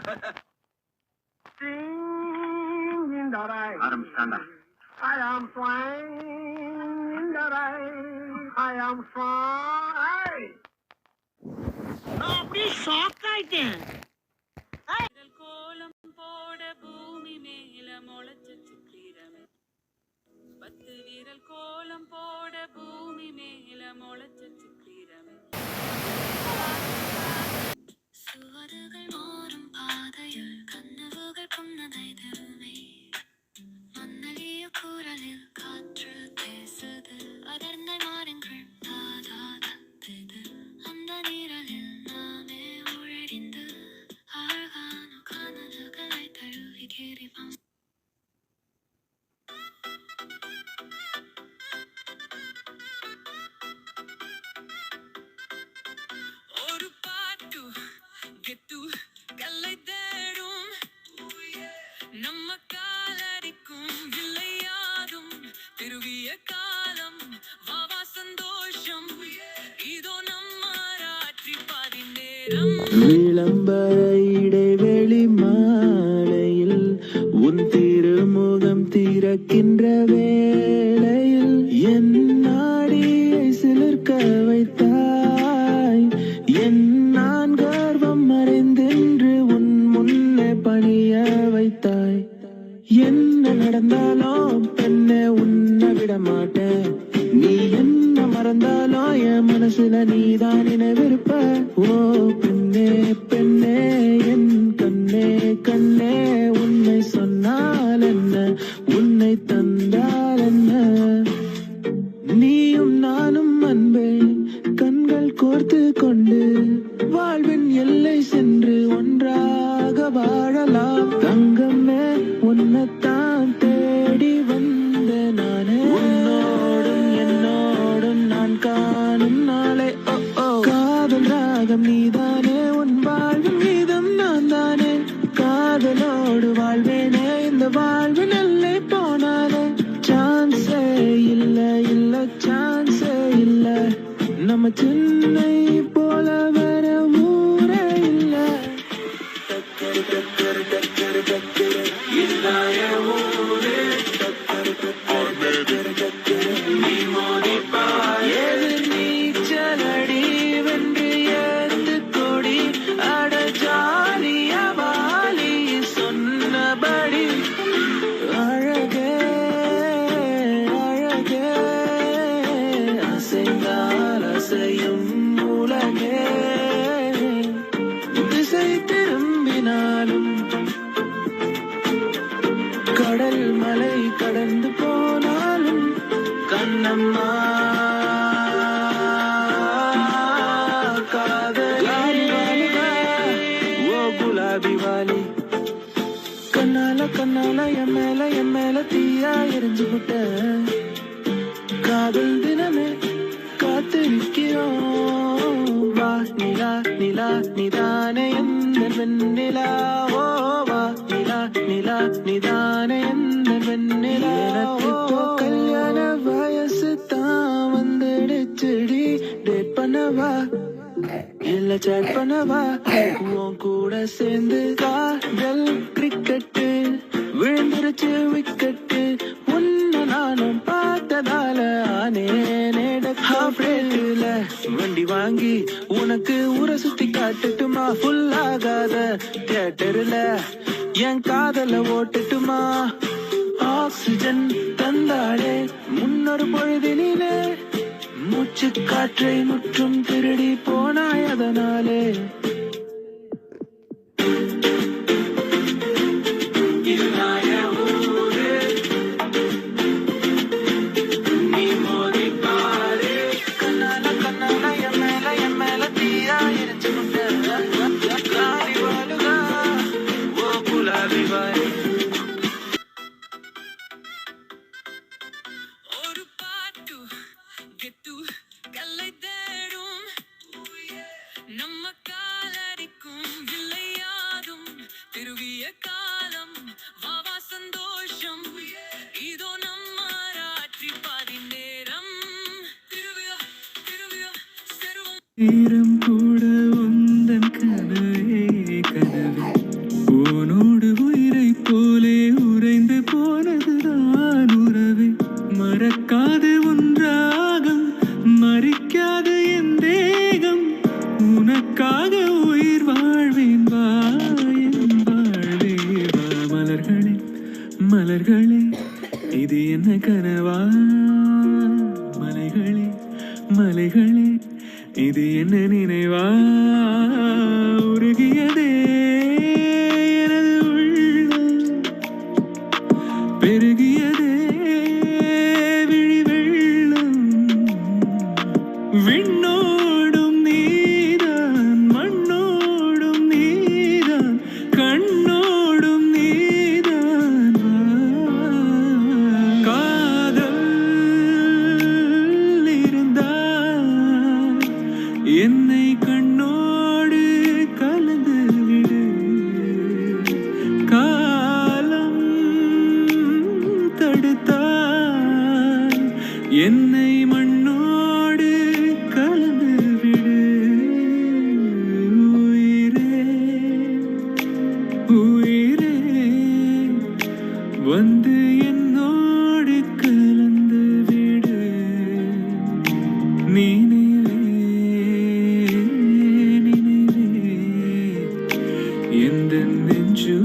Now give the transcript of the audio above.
Sing in the rain. ஆரம்பிச்சாண்டா. I am flying in the rain. I am flying. நான் அப்படியே shock ஆயிட்டேன். கோலம் போட பூமி மேல முளைச்ச சித்திரமே 10 விரல் கோலம் போட பூமி மேல முளைச்ச சித்திரமே சுவடுகள் மாறும் பாதையில் கனவுகள் புன்னகை தருமே மன்னலிய குரலில் காற்று பேசுது அதர்ந்த மாறுங்கள் தாதா தந்தது அந்த நிரலில் நாமே உழறிந்து அழகான கனவுகளை தழுவிக்கிறோம் ஒரு பாட்டு கெட்டு கல்லை தேடும் நம்ம காலடிக்கும் விளையாடும் திருவிய காலம் வாவா சந்தோஷம் இதோ நம்ம ராட்சி பாதி நேரம் விளம்பர இடைவெளி மாலையில் உன் திருமுகம் திறக்கின்ற வேளையில் என் நாடியை சிலிர்க்க வைத்தாய் என் நான் கர்வம் மறைந்தென்று உன் முன்னே பணிய வைத்தாய் என்ன நடந்தாலும் பெண்ணே உன்னை விட மாட்டேன் நீ என்ன மறந்தாலும் என் மனசுல நீதான் நினைவிருப்ப ஓ பெண்ணே பெண்ணே என் கண்ணே கண்ணே உன்னை சொன்னால் என்ன உன்னை தந்தால் என்ன நீயும் நானும் அன்பே கண்கள் கோர்த்து கொண்டு வாழ்வின் எல்லை சென்று ஒன்றாக வாழலாம் தங்கமே உன்னைத்தான் தேடி வந்த நானே உன்னோடும் என்னோடும் நான் காணும் நாளை காதல் ராகம் நீதானே உன் வாழ்வின் மீதம் நான் தானே காதலோடு வாழ்வேனே இந்த வாழ்வின் எல்லை போனாலே சான்ஸே இல்ல இல்ல சான்ஸே இல்ல நம்ம சென்னை போல வேற ஊரே இல்ல டக்கரு டக்கரு டக்கரு டக்கரு இல்லாய ஊரே டக்கரு டக்கரு டக்கரு டக்கரு நீ மோதிப்பாய் எதிர் நீச்சலடி வென்று ஏத்து கொடி அட ஜாலிய வாலி சொன்னபடி அழகே அழகே அசைந்தால் அசையும் உலகே திசை திரும்பினாலும் கடல் மலை கடந்து போனாலும் கண்ணம்மா காதலி ஓ குலாபி வாலி கண்ணால கண்ணால என் மேல தீயா எரிஞ்சு விட்ட காதல் தினமே காத்திருக்கிறோம் வா நிலா நிலா நிதானே எந்த வெண்ணிலா ஓ வா நிலா நிலா நிதானே எந்த வெண்ணிலா எனக்கு இப்போ கல்யாண வயசு தான் வந்துடுச்சுடி டேட் பண்ணவா இல்ல சேட் பண்ணவா உன் கூட சேர்ந்து காதல் கிரிக்கெட்டு விழுந்துருச்சு விக்கெட்டு உன்னை நானும் பார்த்ததால ஆனேல வண்டி வாங்கி உனக்கு ஊரை சுத்தி காட்டுட்டுமா ஃபுல் ஆகாத தியேட்டர்ல என் காதல ஓட்டுட்டுமா ஆக்சிஜன் தந்தாளே முன்னொரு பொழுதினிலே மூச்சு காற்றை முற்றும் திருடி போனாய் அதனாலே ஒரு பாட்டு கெட்டு கல்லை தேடும் நம்ம காலடிக்கும் விளையாடும் திருவிய காலம் வாவா சந்தோஷம் இதோ நம்ம ராட்சி பாதி நேரம் திருவிய திருவிய செருவம் நேரம் கூட உந்தன் கனவே கனவே உன்னோடு உயிரை போலே உறைந்து போனதுதான் உறவே. மறக்காது ஒன்றாகம் மறிக்காது என் தேகம், உனக்காக உயிர் வாழ்வேன் வா என் வாழ்வே வா. மலர்களே மலர்களே இது என்ன கனவா, மலைகளே மலைகளே இது என்ன நினைவா, உருகியதே எனது உள்ளம், பெருகியதே விழி வெள்ளம். விண்ணோடும் நீதான் மண்ணோடும் நீதான் கண்ணோடும் நீதான் வா. காதல் இருந்தால் என்னை கண்ணோடு கலந்து விடு, காலம் தடுத்தால் என்னை மண்ணோடு கலந்து விடு. உயிரே உயிரே வந்து என்னோடு கலந்து விடு. நினைவே நினைவே எந்த நெஞ்சோ